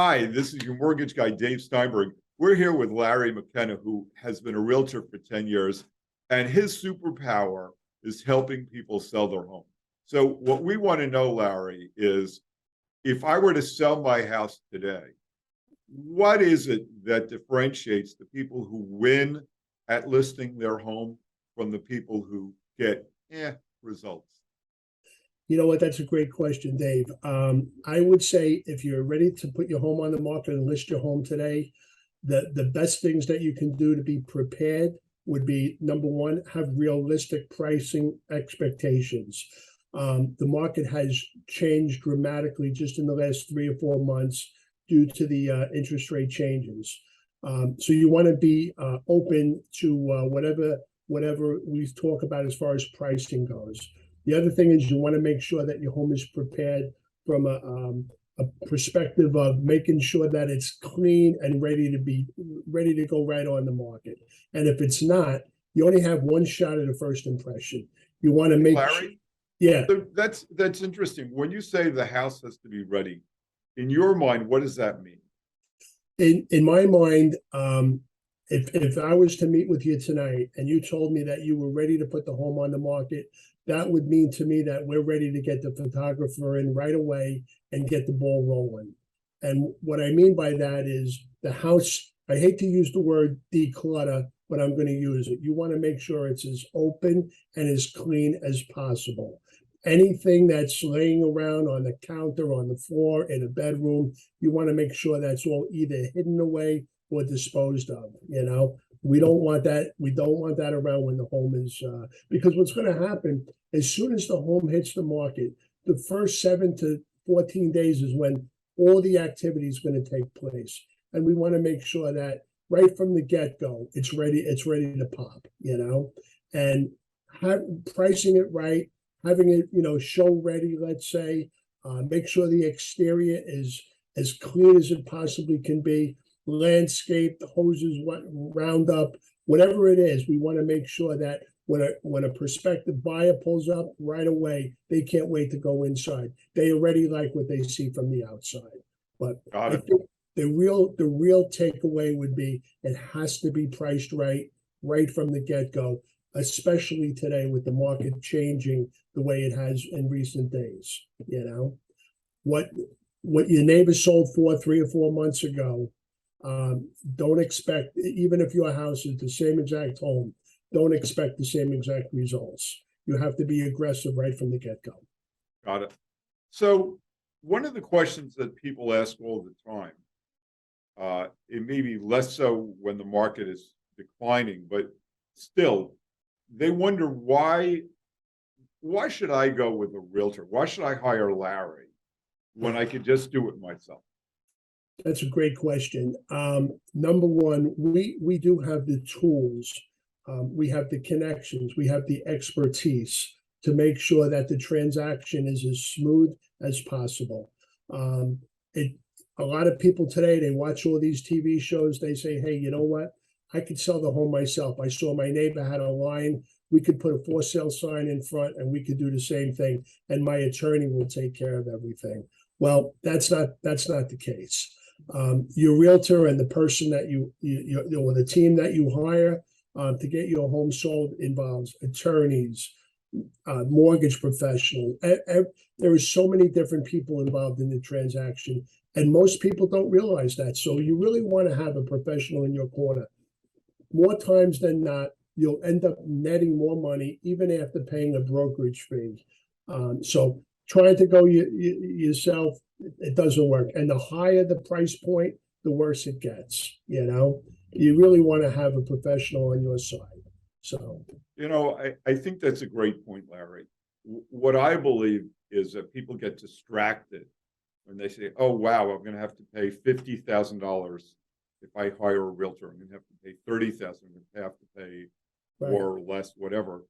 Hi, this is your mortgage guy, Dave Steinberg. We're here with Larry McKenna, who has been a realtor for 10 years, and his superpower is helping people sell their home. So what we want to know, Larry, is if I were to sell my house today, what is it that differentiates the people who win at listing their home from the people who get results? You know what? That's a great question, Dave. I would say if you're ready to put your home on the market and list your home today, the best things that you can do to be prepared would be, number one, have realistic pricing expectations. The market has changed dramatically just in the last 3 or 4 months due to the interest rate changes. So you want to be open to whatever we talk about as far as pricing goes. The other thing is you want to make sure that your home is prepared from a perspective of making sure that it's clean and ready to go right on the market. And if it's not, you only have one shot at a first impression. You want to make Larry, yeah. So that's interesting. When you say the house has to be ready, in your mind, what does that mean? In my mind, if I was to meet with you tonight and you told me that you were ready to put the home on the market, that would mean to me that we're ready to get the photographer in right away and get the ball rolling. And what I mean by that is the house, I hate to use the word declutter, but I'm going to use it. You want to make sure it's as open and as clean as possible. Anything that's laying around on the counter, on the floor, in a bedroom, you want to make sure that's all either hidden away or disposed of. We don't want that. We don't want that around when the home is, because what's going to happen as soon as the home hits the market, the first 7 to 14 days is when all the activity is going to take place. And we want to make sure that right from the get-go, it's ready to pop, and pricing it right, having it, show ready, let's say, make sure the exterior is as clean as it possibly can be, landscaped, hoses, round up, whatever it is. We want to make sure that when a prospective buyer pulls up right away, they can't wait to go inside. They already like what they see from the outside. But I think the real takeaway would be it has to be priced right from the get-go, especially today with the market changing the way it has in recent days. What your neighbor sold for 3 or 4 months ago, don't expect, even if your house is the same exact home, don't expect the same exact results. You have to be aggressive right from the get-go. Got it. So one of the questions that people ask all the time, it may be less so when the market is declining, but still, they wonder why should I go with a realtor? Why should I hire Larry when I could just do it myself? That's a great question. Number one, we do have the tools. We have the connections. We have the expertise to make sure that the transaction is as smooth as possible. A lot of people today, they watch all these TV shows. They say, hey, you know what? I could sell the home myself. I saw my neighbor had a line. We could put a for sale sign in front and we could do the same thing. And my attorney will take care of everything. Well, that's not the case. Your realtor and the person that you or the team that you hire to get your home sold involves attorneys, mortgage professionals. There are so many different people involved in the transaction, and most people don't realize that. So you really want to have a professional in your corner. More times than not, you'll end up netting more money even after paying a brokerage fee. So trying to go yourself, it doesn't work. And the higher the price point, the worse it gets. You really want to have a professional on your side. So, I think that's a great point, Larry. What I believe is that people get distracted when they say, oh, wow, I'm going to have to pay $50,000 if I hire a realtor. I'm going to have to pay $30,000. I'm going to have to pay more or less, whatever.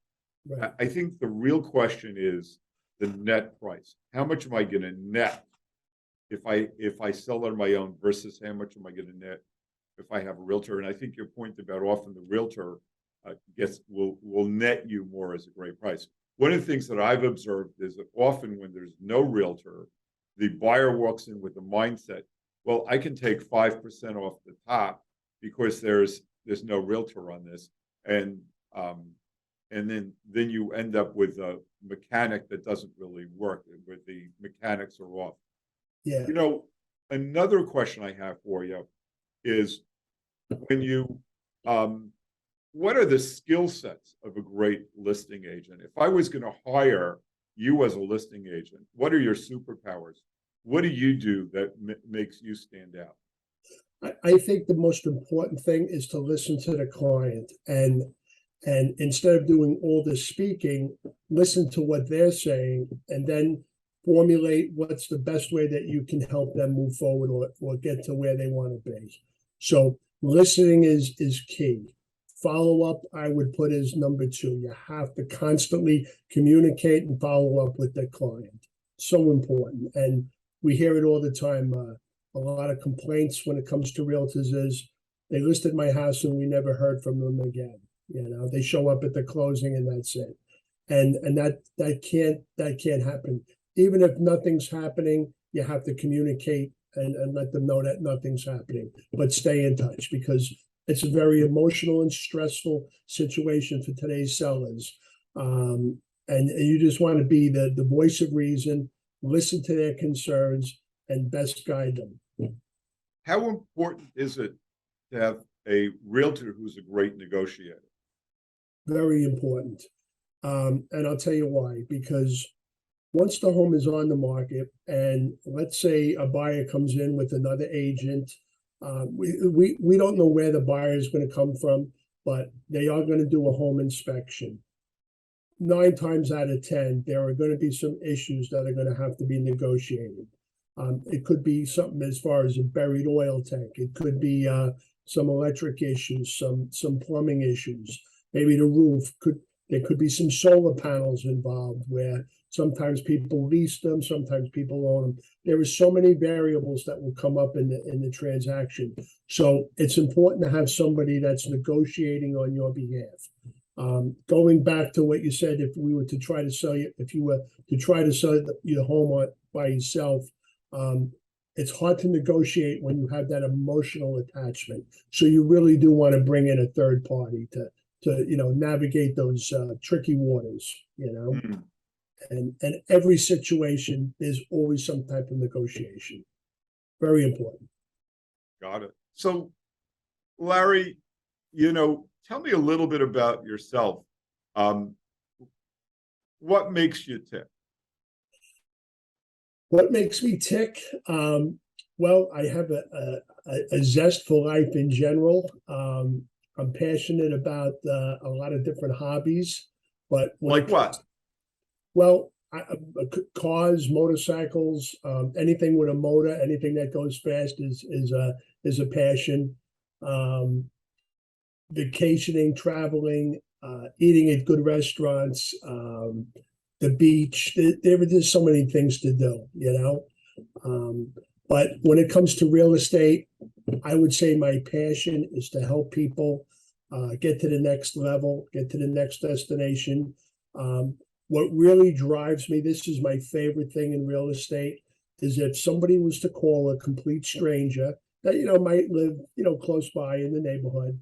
Right. I think the real question is the net price. How much am I going to net if I sell on my own versus how much am I going to net if I have a realtor? And I think your point about often the realtor will net you more as a great price. One of the things that I've observed is that often when there's no realtor, the buyer walks in with the mindset, well, I can take 5% off the top because there's no realtor on this. And then you end up with a mechanic that doesn't really work, where the mechanics are off. Yeah. You know, another question I have for you is when you what are the skill sets of a great listing agent? If I was going to hire you as a listing agent, what are your superpowers? What do you do that makes you stand out? I think the most important thing is to listen to the client, and instead of doing all the speaking, listen to what they're saying and then formulate what's the best way that you can help them move forward or get to where they want to be. So listening is key. Follow up, I would put as number 2. You have to constantly communicate and follow up with the client. So important. And we hear it all the time. A lot of complaints when it comes to realtors is they listed my house and we never heard from them again. You know, they show up at the closing and that's it. And that can't happen. Even if nothing's happening, you have to communicate and let them know that nothing's happening, but stay in touch, because it's a very emotional and stressful situation for today's sellers. And you just want to be the voice of reason, listen to their concerns, and best guide them. How important is it to have a realtor who's a great negotiator? Very important. And I'll tell you why. Because once the home is on the market, and let's say a buyer comes in with another agent, we don't know where the buyer is going to come from, but they are going to do a home inspection. 9 times out of 10, there are going to be some issues that are going to have to be negotiated. It could be something as far as a buried oil tank. It could be some electric issues, some plumbing issues. Maybe the roof there could be some solar panels involved, where sometimes people lease them, sometimes people own them. There are so many variables that will come up in the transaction. So it's important to have somebody that's negotiating on your behalf. Going back to what you said, if you were to try to sell your home by yourself, it's hard to negotiate when you have that emotional attachment. So you really do want to bring in a third party to navigate those tricky waters. Mm. And every situation, there's always some type of negotiation. Very important. Got it. So, Larry, tell me a little bit about yourself. What makes you tick? What makes me tick? Well, I have a zest for life in general. I'm passionate about a lot of different hobbies, but Like what? Well, cars, motorcycles, anything with a motor, anything that goes fast is a passion. Vacationing, traveling, eating at good restaurants, the beach. There are just so many things to do, But when it comes to real estate, I would say my passion is to help people get to the next level, get to the next destination. What really drives me, this is my favorite thing in real estate, is if somebody was to call a complete stranger that, might live, close by in the neighborhood,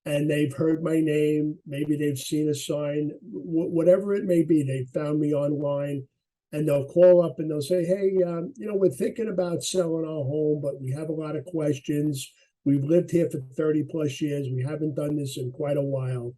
and they've heard my name, maybe they've seen a sign, whatever it may be, they found me online, and they'll call up and they'll say, hey, we're thinking about selling our home, but we have a lot of questions. We've lived here for 30 plus years. We haven't done this in quite a while.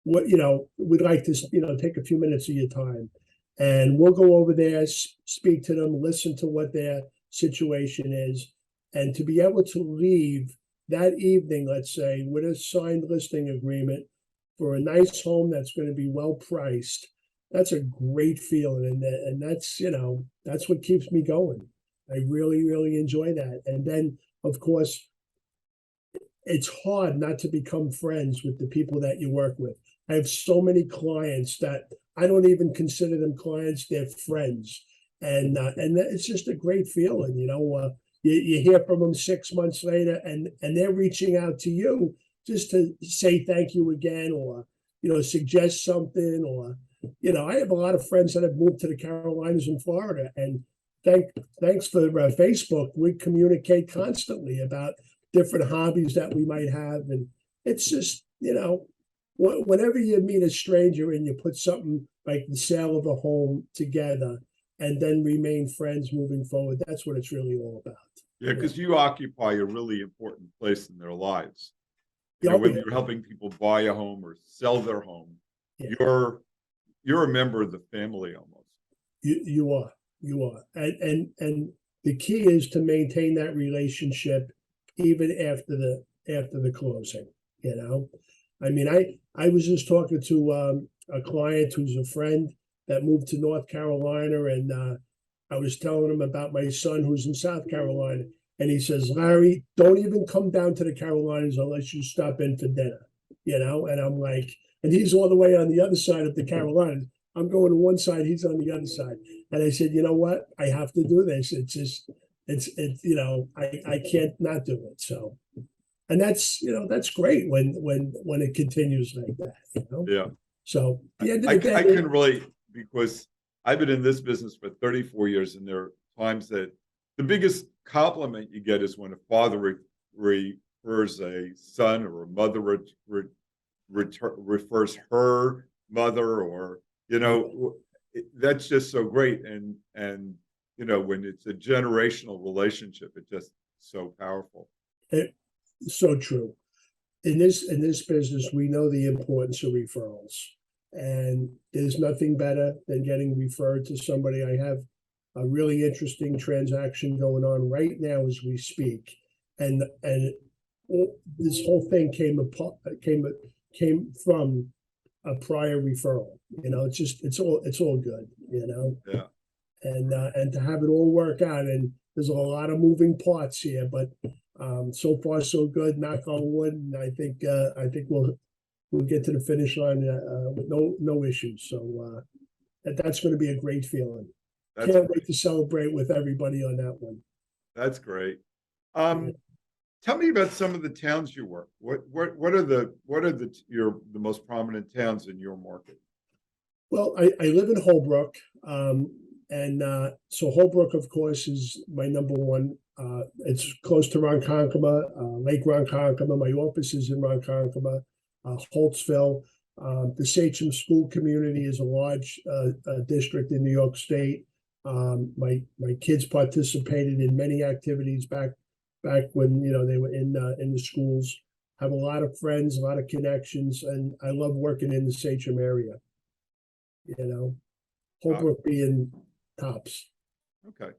We'd like to, take a few minutes of your time, and we'll go over there, speak to them, listen to what their situation is, and to be able to leave that evening, let's say, with a signed listing agreement for a nice home that's going to be well priced. That's a great feeling, and that's what keeps me going. I really, really enjoy that. And then, of course, it's hard not to become friends with the people that you work with. I have so many clients that I don't even consider them clients; they're friends, and it's just a great feeling. You hear from them 6 months later, and they're reaching out to you just to say thank you again, or suggest something, or I have a lot of friends that have moved to the Carolinas and Florida, and thanks for Facebook. We communicate constantly about different hobbies that we might have, and it's just, whenever you meet a stranger and you put something like the sale of a home together and then remain friends moving forward, that's what it's really all about. Yeah, because you occupy a really important place in their lives. Yeah, Whether yeah. you're helping people buy a home or sell their home, Yeah. you're a member of the family almost. You are, and the key is to maintain that relationship even after the closing. I mean, I was just talking to a client who's a friend that moved to North Carolina, and I was telling him about my son who's in South Carolina, and he says, Larry, don't even come down to the Carolinas unless you stop in for dinner. And I'm like, and he's all the way on the other side of the Carolinas. I'm going to one side, he's on the other side. And I said, you know what? I have to do this. It's just, I can't not do it. So, and that's great when it continues like that. Yeah. So at the end of I the day, can relate because I've been in this business for 34 years, and there are times that the biggest compliment you get is when a father refers a son, or a mother refers her mother, or that's just so great. And when it's a generational relationship, it's just so powerful. So true. In this business, we know the importance of referrals, and there's nothing better than getting referred to somebody. I have a really interesting transaction going on right now as we speak, and this whole thing came from a prior referral. It's all good. Yeah. And to have it all work out, and there's a lot of moving parts here, but so far so good. Knock on wood. And I think we'll get to the finish line with no issues. So that's going to be a great feeling. Can't wait to celebrate with everybody on that one. That's great. Tell me about some of the towns you work. What are the most prominent towns in your market? Well, I live in Holbrook, and so Holbrook, of course, is my number one. It's close to Ronkonkoma, Lake Ronkonkoma. My office is in Ronkonkoma, Holtzville. The Sachem School Community is a large district in New York State. My kids participated in many activities back when they were in the schools. Have a lot of friends, a lot of connections, and I love working in the Sachem area. Holbrook being tops. Okay.